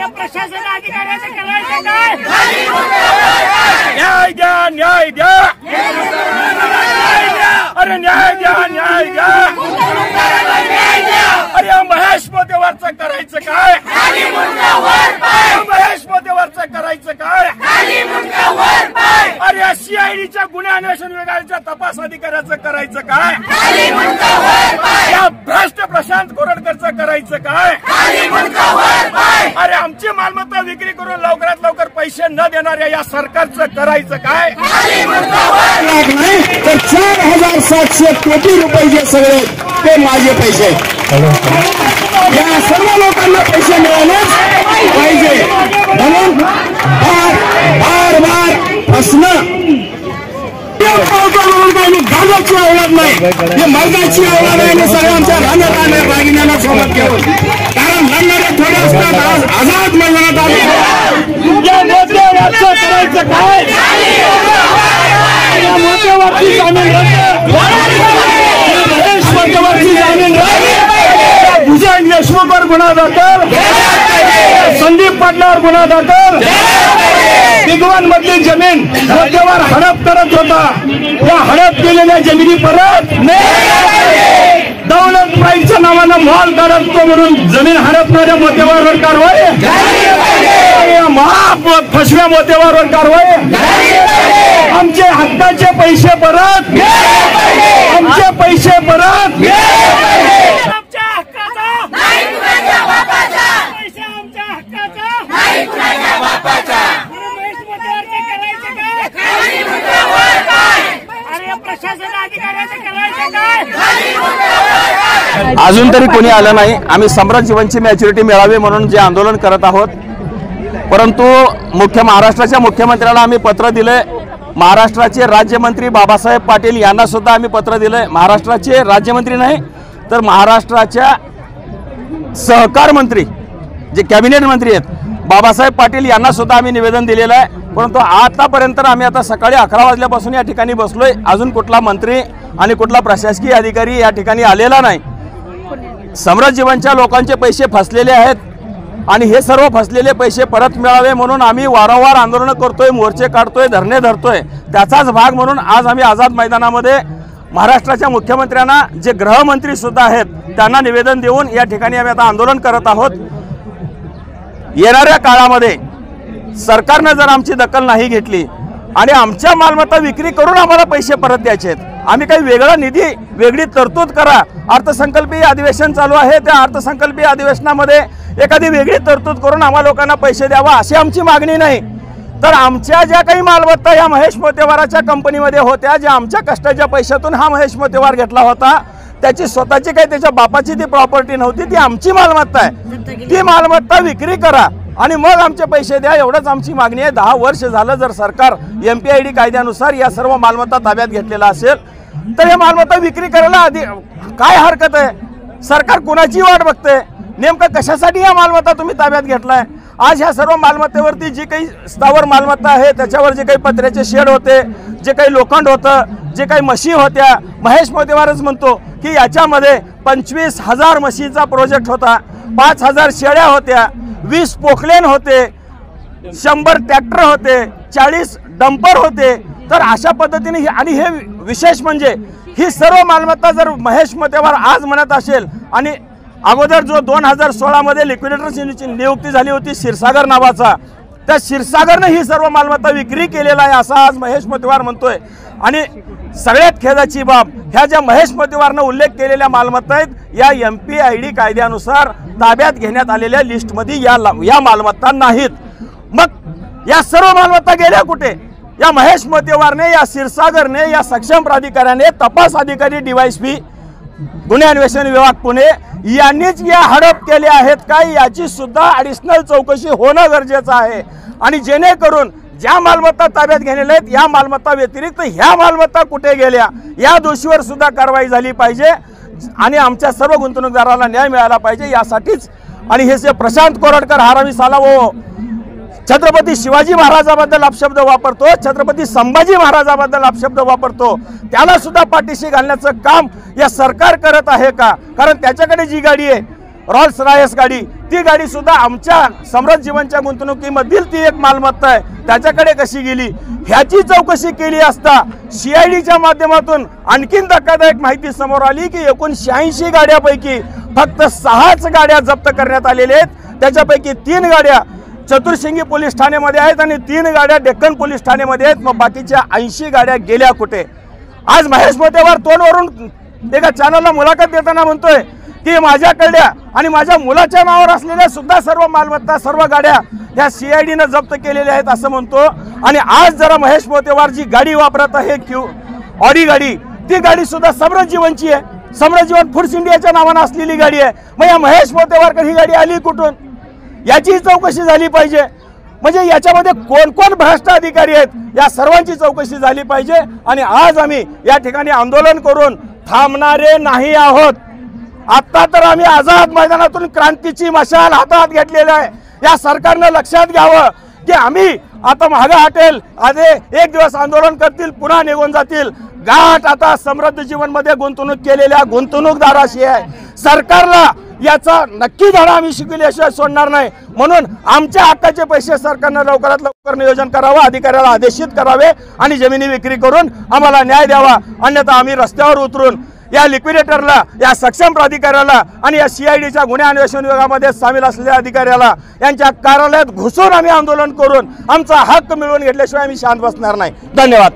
अरे प्रशासन अधिकाऱ्याचं करायचं काय? न्याय द्या, न्याय द्या, अरे न्याय द्या, न्याय द्या, अरे महेश मोतेवरचं करायचं काय? महेश मोतेवरचं करायचं काय? अरे सीआयडीच्या गुन्हे अन्वेषण विभागाच्या तपास अधिकाऱ्याचं करायचं काय? या भ्रष्ट प्रशांत कोरडकरचं करायचं काय? अरे आमची मालमत्ता विक्री करून लवकरात लवकर पैसे न देणाऱ्या या सरकारचं करायचं काय? नाही तर 4700 कोटी रुपये जे सगळे ते माझे पैसे, या सर्व लोकांना पैसे मिळालेच पाहिजे म्हणून बार बार असणं गाजाची आवडत नाही, हे मर्दाची आवडत आहे आणि सगळ्या आमच्या राहण्या रागिन्याला सोबत घेऊन, कारण लढणारे थोडे असतात आज आझाद मैदानात आले. या मोत्यावरचं करायचं काय? या मोत्यावरची जामीन रद्द, महेश मोत्यावरची जामीन रद्द, भुजंग देशमुखवर गुन्हा दाखल, संदीप पाटलावर गुन्हा दाखल, दिगवान मधली जमीन मोत्यावर हडप करत होता, या हडप केलेल्या जमिनी परत, दौलत प्राईडच्या नावानं मॉल काढतो म्हणून जमीन हडपणाऱ्या मोत्यावर कारवाई, फसव्या मोत्यावर कारवाई, आमचे हक्काचे पैसे परत, आमचे पैसे परत, आमच्या हक्काचा नाही, कुणाच्या बापाचा पैसा, आमच्या हक्काचा नाही, कुणाच्या बापाचा. महेश मोत्यावरचं करायचं काय? अरे प्रशासन अधिकाऱ्याचं करायचं काय? अजून तरी कोणी आलं नाही. आम्ही सम्राट जीवनची मॅच्युरिटी मिळावी म्हणून जे आंदोलन करत आहोत, परंतु महाराष्ट्राच्या मुख्यमंत्र्याला आम्ही पत्र दिले, महाराष्ट्राचे राज्यमंत्री बाबासाहेब पाटील यांना सुद्धा आम्ही पत्र दिले, महाराष्ट्राचे राज्यमंत्री नाही तर महाराष्ट्राच्या सहकार मंत्री जे कॅबिनेट मंत्री आहेत बाबासाहेब पाटील यांना सुद्धा आम्ही निवेदन दिलेलं आहे. परंतु आतापर्यंत आम्ही आता सकाळी 11 वाजल्यापासून या ठिकाणी बसलोय, अजून कुठला मंत्री आणि कुठला प्रशासकीय अधिकारी या ठिकाणी आलेला नाही. सम्राट जीवनच्या लोकांचे पैसे फसलेले आहेत आणि हे सर्व फसलेले पैसे परत मिळावे म्हणून आम्ही वारंवार आंदोलन करतोय, मोर्चे काढतोय, धरणे धरतोय. त्याचाच भाग म्हणून आज आम्ही आझाद मैदानामध्ये महाराष्ट्राच्या मुख्यमंत्र्यांना जे गृहमंत्री सुद्धा आहेत त्यांना निवेदन देऊन या ठिकाणी आम्ही आता आंदोलन करत आहोत. येणाऱ्या काळामध्ये सरकारने जर आमची दखल नाही घेतली आणि आमच्या मालमत्ता विक्री करून आम्हाला पैसे परत द्यायचे आहेत, आम्ही काही वेगळा निधी, वेगळी तरतूद करा, अर्थसंकल्पीय अधिवेशन चालू आहे त्या अर्थसंकल्पीय अधिवेशनामध्ये एखादी वेगळी तरतूद करून आम्हा लोकांना पैसे द्यावा अशी आमची मागणी नाही. तर आमच्या ज्या काही मालमत्ता या महेश मोतेवाराच्या कंपनीमध्ये होत्या, ज्या आमच्या कष्टाच्या पैशातून हा महेश मोतेवार घेतला होता, त्याची स्वतःची काही त्याच्या बापाची ती प्रॉपर्टी नव्हती, ती आमची मालमत्ता आहे, ती मालमत्ता विक्री करा आणि मग आमचे पैसे द्या, एवढंच आमची मागणी आहे. 10 वर्ष झालं जर सरकार MPID कायद्यानुसार या सर्व मालमत्ता ताब्यात घेतलेला असेल तर या मालमत्ता विक्री करायला काय हरकत आहे? सरकार कुणाची वाट बघते? नेमकं कशासाठी या मालमत्ता तुम्ही ताब्यात घेतलाय? आज ह्या सर्व मालमत्तेवरती जी काही स्थावर मालमत्ता आहे त्याच्यावर जे काही पत्र्याचे शेड होते, जे काही लोखंड होतं, जे काही म्हशी होत्या, महेश मोतेवारच म्हणतो की याच्यामध्ये 25,000 म्हशीचा प्रोजेक्ट होता, 5,000 शेळ्या होत्या, 20 पोखलेन होते, 100 ट्रॅक्टर होते, 40 डंपर होते. तर अशा पद्धतीने आणि हे विशेष म्हणजे ही सर्व मालमत्ता जर महेश मोतेवार आज म्हणत असेल आणि अगोदर जो 2016 मध्ये लिक्विडेटरची नियुक्ती झाली होती क्षीरसागर नावाचा, त्या क्षीरसागरने ही सर्व मालमत्ता विक्री केलेला आहे असं आज महेश मोतेवार म्हणतोय. आणि सगळ्यात खेदाची बाब, ह्या ज्या महेश मोतेवारनं उल्लेख केलेल्या मालमत्ता आहेत या MPID कायद्यानुसार ताब्यात घेण्यात आलेल्या लिस्टमध्ये या मालमत्ता नाहीत. मग या सर्व मालमत्ता गेल्या कुठे? या महेश मोतेवारने, या क्षीरसागरने, या सक्षम प्राधिकाऱ्याने, तपास अधिकारी DYSP गुन्हे अन्वेषण विभाग पुणे यांनीच या हडप केले आहेत काय याची सुद्धा ॲडिशनल चौकशी होणं गरजेचं आहे. आणि जेणेकरून ज्या मालमत्ता ताब्यात घेतलेल्या आहेत या मालमत्ता व्यतिरिक्त ह्या मालमत्ता कुठे गेल्या या दोषीवर सुद्धा कारवाई झाली पाहिजे आणि आमच्या सर्व गुंतवणूकदाराला न्याय मिळाला पाहिजे यासाठीच. आणि हे जे प्रशांत कोरडकर हरामी साला वो छत्रपती शिवाजी महाराजाबद्दल अपशब्द वापरतो, छत्रपती संभाजी महाराजाबद्दल अपशब्द वापरतो, त्याला सुद्धा पाठीशी घालण्याचं काम या सरकार करत आहे का? कारण त्याच्याकडे जी गाडी आहे रॉल्स रॉयस गाडी, ती गाडी सुद्धा आमच्या सम्राट जीवनच्या गुंतवणुकीमधील ती एक मालमत्ता आहे, त्याच्याकडे कशी गेली ह्याची चौकशी केली असता CIDच्या माध्यमातून आणखीन धक्कादायक माहिती समोर आली की एकूण 86 गाड्यापैकी फक्त 6च गाड्या जप्त करण्यात आलेल्या आहेत। त्याच्यापैकी 3 गाड्या चतुर्शिंगी पोलीस ठाण्यामध्ये आहेत आणि 3 गाड्या डेक्कन पोलीस ठाण्यामध्ये आहेत। मग बाकीच्या 80 गाड्या गेल्या कुठे? आज महेश मोतेवार तोंडवरून एका चॅनलला मुलाखत देताना म्हणतोय की माझ्याकडल्या आणि माझ्या मुलाच्या नावावर असलेल्या सुद्धा सर्व मालमत्ता सर्व गाड्या या CIDनं जप्त केलेल्या आहेत असं म्हणतो। आणि आज जरा महेश मोतेवार जी गाडी वापरत आहे ऑडी गाडी, ती गाडी सुद्धा सम्राट जीवनची आहे, सम्राट जीवन फूड्स इंडियाच्या नावानं असलेली गाडी आहे। मग या महेश मोतेवारकडे ही गाडी आली कुठून याची चौकशी झाली पाहिजे। म्हणजे याच्यामध्ये कोण कोण भ्रष्ट अधिकारी आहेत या सर्वांची चौकशी झाली पाहिजे। आणि आज आम्ही या ठिकाणी आंदोलन करून थांबणारे नाही आहोत। आता तर आम्ही आझाद मैदानातून क्रांतीची मशाल हातात घेतलेली आहे। या सरकारनं लक्षात घ्यावं की आम्ही आता मागे हटेल, आज एक दिवस आंदोलन करतील, पुन्हा निघून जातील। गाठ आता समृद्ध जीवनमध्ये गुंतवणूक केलेल्या गुंतवणूकदाराशी आहे। सरकारला याचा नक्की धडा आम्ही शिकविल्याशिवाय सोडणार नाही। म्हणून आमच्या हक्काचे पैसे सरकारनं लवकरात लवकर नियोजन करावं, अधिकाऱ्याला आदेशित करावे आणि जमिनी विक्री करून आम्हाला न्याय द्यावा, अन्यथा आम्ही रस्त्यावर उतरून या लिक्विडेटरला, या सक्षम प्राधिकाऱ्याला आणि या CIDच्या गुन्हे अन्वेषण विभागामध्ये सामील असलेल्या अधिकाऱ्याला यांच्या कार्यालयात घुसून आम्ही आंदोलन करून आमचा हक्क मिळवून घेतल्याशिवाय आम्ही शांत बसणार नाही। धन्यवाद।